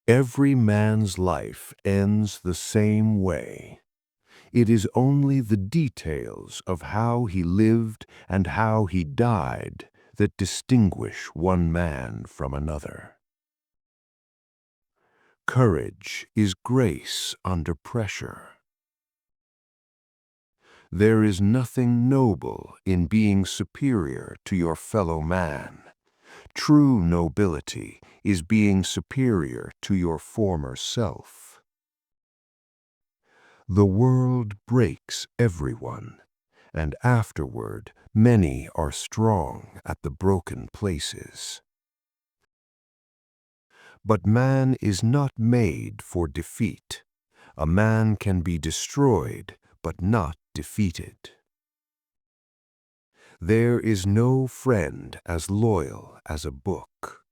Every man's life ends the same way. It is only the details of how he lived and how he died that distinguish one man from another. Courage is grace under pressure. There is nothing noble in being superior to your fellow man. True nobility is being superior to your former self. The world breaks everyone, and afterward many are strong at the broken places. But man is not made for defeat. A man can be destroyed, but not defeated. There is no friend as loyal as a book.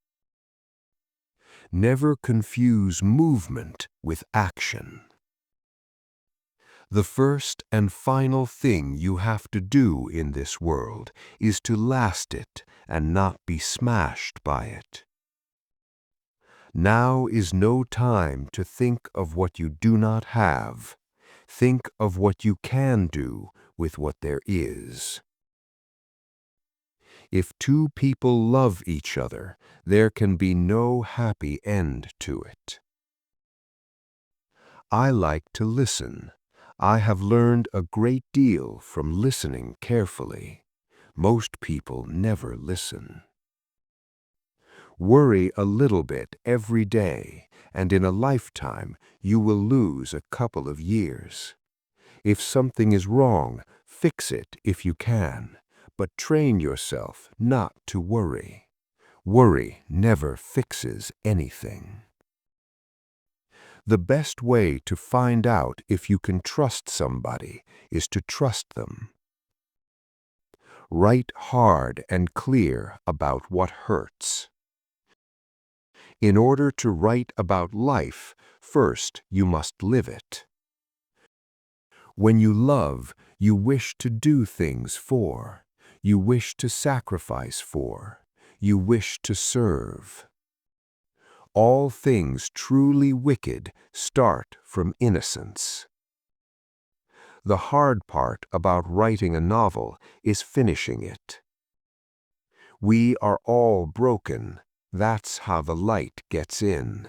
Never confuse movement with action. The first and final thing you have to do in this world is to last it and not be smashed by it. Now is no time to think of what you do not have. Think of what you can do with what there is. If two people love each other, there can be no happy end to it. I like to listen. I have learned a great deal from listening carefully. Most people never listen. Worry a little bit every day, and in a lifetime you will lose a couple of years. If something is wrong, fix it if you can, but train yourself not to worry. Worry never fixes anything. The best way to find out if you can trust somebody is to trust them. Write hard and clear about what hurts. In order to write about life, first you must live it. When you love, you wish to do things for. You wish to sacrifice for. You wish to serve. All things truly wicked start from innocence. The hard part about writing a novel is finishing it. We are all broken. That's how the light gets in.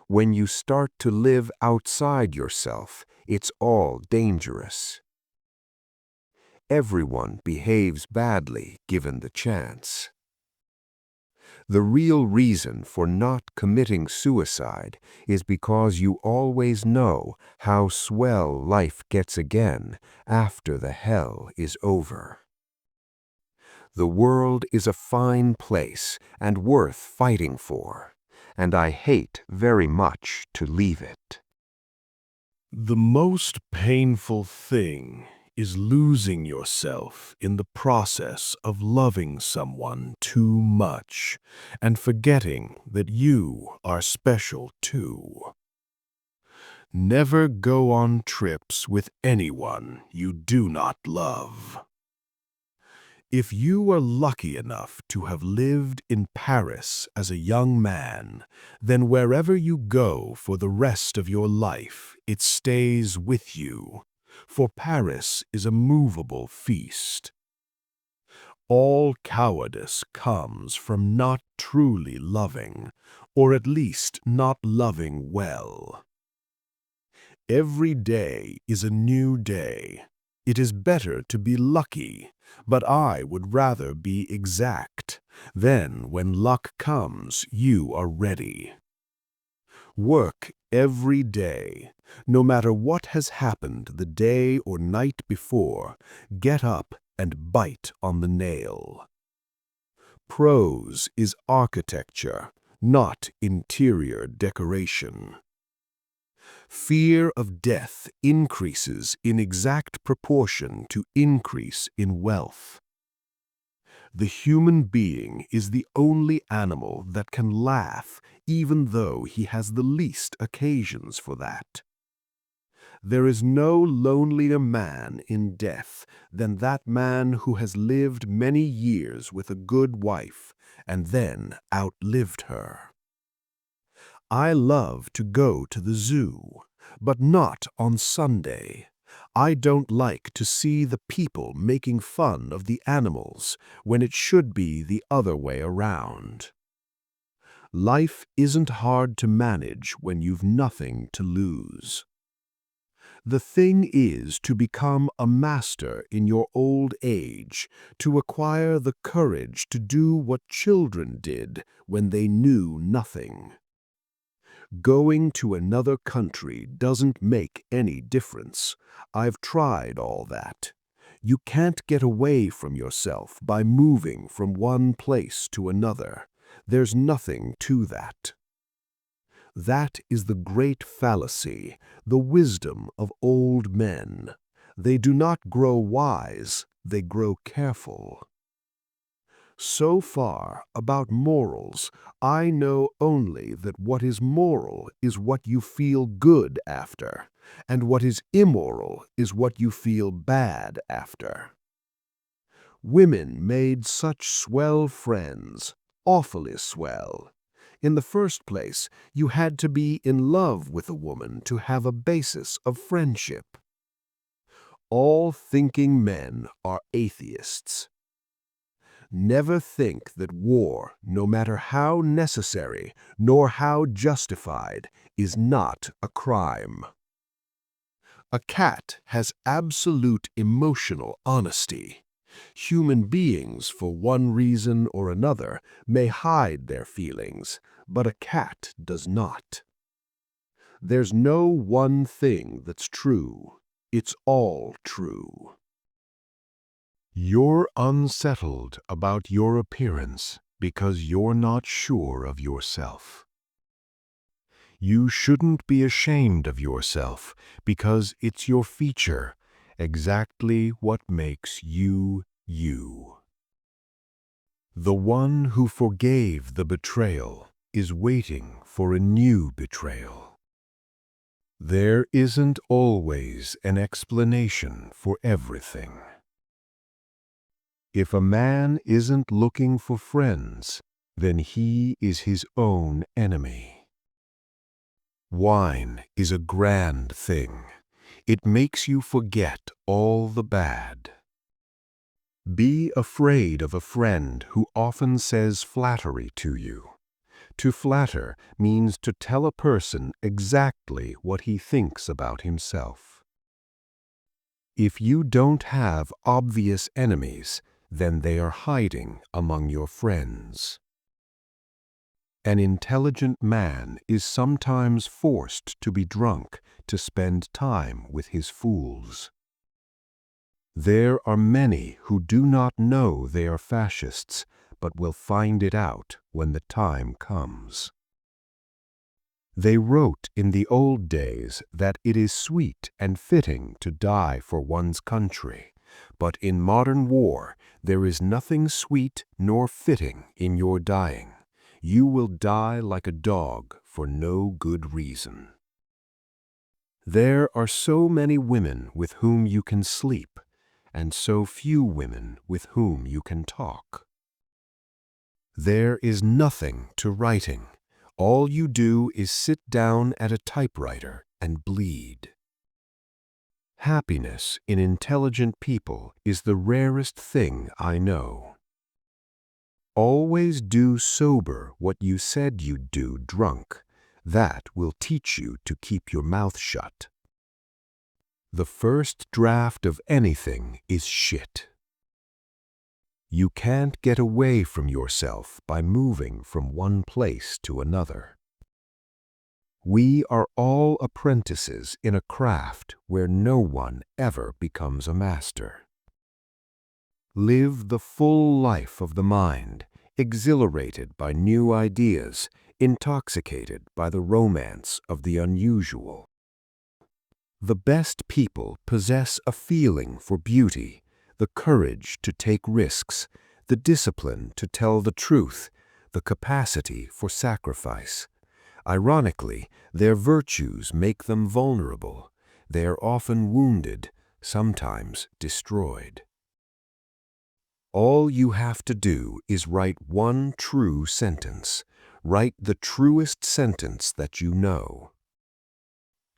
When you start to live outside yourself, it's all dangerous. Everyone behaves badly given the chance. The real reason for not committing suicide is because you always know how swell life gets again after the hell is over. The world is a fine place and worth fighting for, and I hate very much to leave it. The most painful thing is losing yourself in the process of loving someone too much and forgetting that you are special too. Never go on trips with anyone you do not love. If you are lucky enough to have lived in Paris as a young man, then wherever you go for the rest of your life, it stays with you, for Paris is a movable feast. All cowardice comes from not truly loving, or at least not loving well. Every day is a new day. It is better to be lucky, but I would rather be exact. Then, when luck comes, you are ready. Work every day. No matter what has happened the day or night before, get up and bite on the nail. Prose is architecture, not interior decoration. Fear of death increases in exact proportion to increase in wealth. The human being is the only animal that can laugh even though he has the least occasions for that. There is no lonelier man in death than that man who has lived many years with a good wife and then outlived her. I love to go to the zoo, but not on Sunday. I don't like to see the people making fun of the animals when it should be the other way around. Life isn't hard to manage when you've nothing to lose. The thing is to become a master in your old age, to acquire the courage to do what children did when they knew nothing. Going to another country doesn't make any difference. I've tried all that. You can't get away from yourself by moving from one place to another. There's nothing to that. That is the great fallacy, the wisdom of old men. They do not grow wise, they grow careful. So far about morals, I know only that what is moral is what you feel good after, and what is immoral is what you feel bad after. Women made such swell friends, awfully swell. In the first place, you had to be in love with a woman to have a basis of friendship. All thinking men are atheists. Never think that war, no matter how necessary nor how justified, is not a crime. A cat has absolute emotional honesty. Human beings, for one reason or another, may hide their feelings, but a cat does not. There's no one thing that's true. It's all true. You're unsettled about your appearance because you're not sure of yourself. You shouldn't be ashamed of yourself because it's your feature, exactly what makes you you. The one who forgave the betrayal is waiting for a new betrayal. There isn't always an explanation for everything. If a man isn't looking for friends, then he is his own enemy. Wine is a grand thing. It makes you forget all the bad. Be afraid of a friend who often says flattery to you. To flatter means to tell a person exactly what he thinks about himself. If you don't have obvious enemies, then they are hiding among your friends. An intelligent man is sometimes forced to be drunk to spend time with his fools. There are many who do not know they are fascists, but will find it out when the time comes. They wrote in the old days that it is sweet and fitting to die for one's country, but in modern war there is nothing sweet nor fitting in your dying. You will die like a dog for no good reason. There are so many women with whom you can sleep, and so few women with whom you can talk. There is nothing to writing. All you do is sit down at a typewriter and bleed. Happiness in intelligent people is the rarest thing I know. Always do sober what you said you'd do drunk. That will teach you to keep your mouth shut. The first draft of anything is shit. You can't get away from yourself by moving from one place to another. We are all apprentices in a craft where no one ever becomes a master. Live the full life of the mind, exhilarated by new ideas, intoxicated by the romance of the unusual. The best people possess a feeling for beauty, the courage to take risks, the discipline to tell the truth, the capacity for sacrifice. Ironically, their virtues make them vulnerable. They are often wounded, sometimes destroyed. All you have to do is write one true sentence. Write the truest sentence that you know.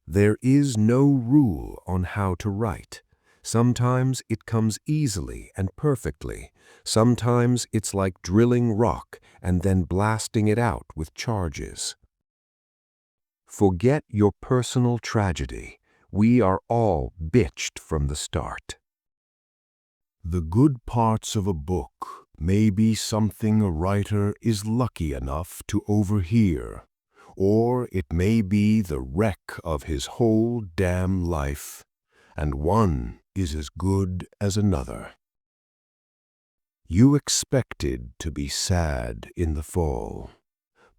There is no rule on how to write. Sometimes it comes easily and perfectly. Sometimes it's like drilling rock and then blasting it out with charges. Forget your personal tragedy. We are all bitched from the start. The good parts of a book may be something a writer is lucky enough to overhear, or it may be the wreck of his whole damn life, and one is as good as another. You expected to be sad in the fall.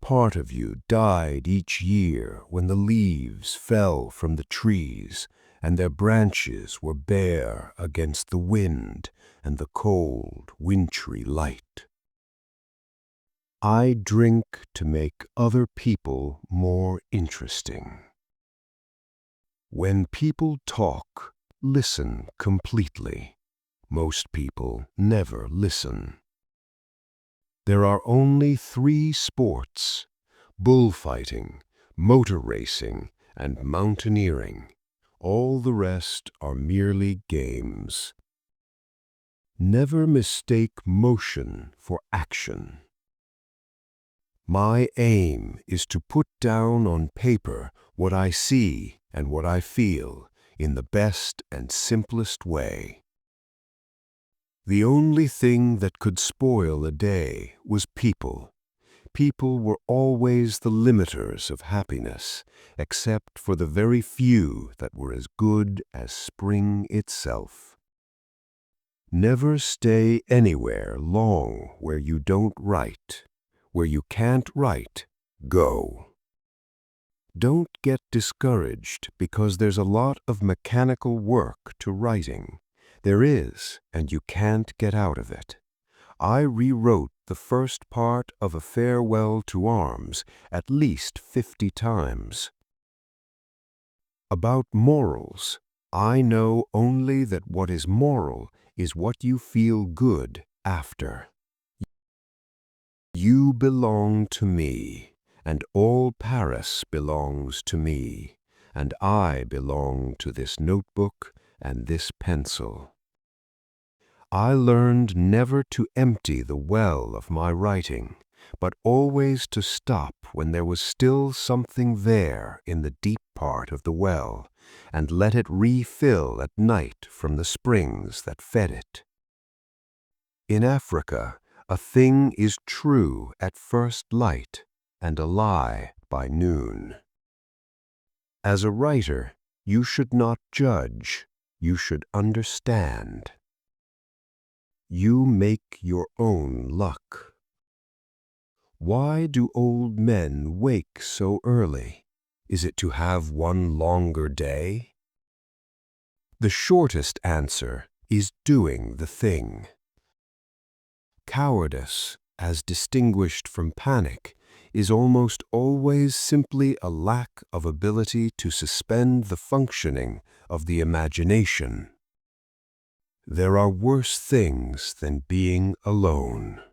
Part of you died each year when the leaves fell from the trees and their branches were bare against the wind and the cold, wintry light. I drink to make other people more interesting. When people talk, listen completely. Most people never listen. There are only 3 sports: bullfighting, motor racing, and mountaineering. All the rest are merely games. Never mistake motion for action. My aim is to put down on paper what I see and what I feel in the best and simplest way. The only thing that could spoil a day was people. People were always the limiters of happiness, except for the very few that were as good as spring itself. Never stay anywhere long where you don't write. Where you can't write, go. Don't get discouraged because there's a lot of mechanical work to writing. There is, and you can't get out of it. I rewrote the first part of A Farewell to Arms at least 50 times. About morals, I know only that what is moral is what you feel good after. You belong to me, and all Paris belongs to me, and I belong to this notebook and this pencil. I learned never to empty the well of my writing, but always to stop when there was still something there in the deep part of the well, and let it refill at night from the springs that fed it. In Africa, a thing is true at first light and a lie by noon. As a writer, you should not judge, you should understand. You make your own luck. Why do old men wake so early? Is it to have one longer day? The shortest answer is doing the thing. Cowardice, as distinguished from panic, is almost always simply a lack of ability to suspend the functioning of the imagination. There are worse things than being alone.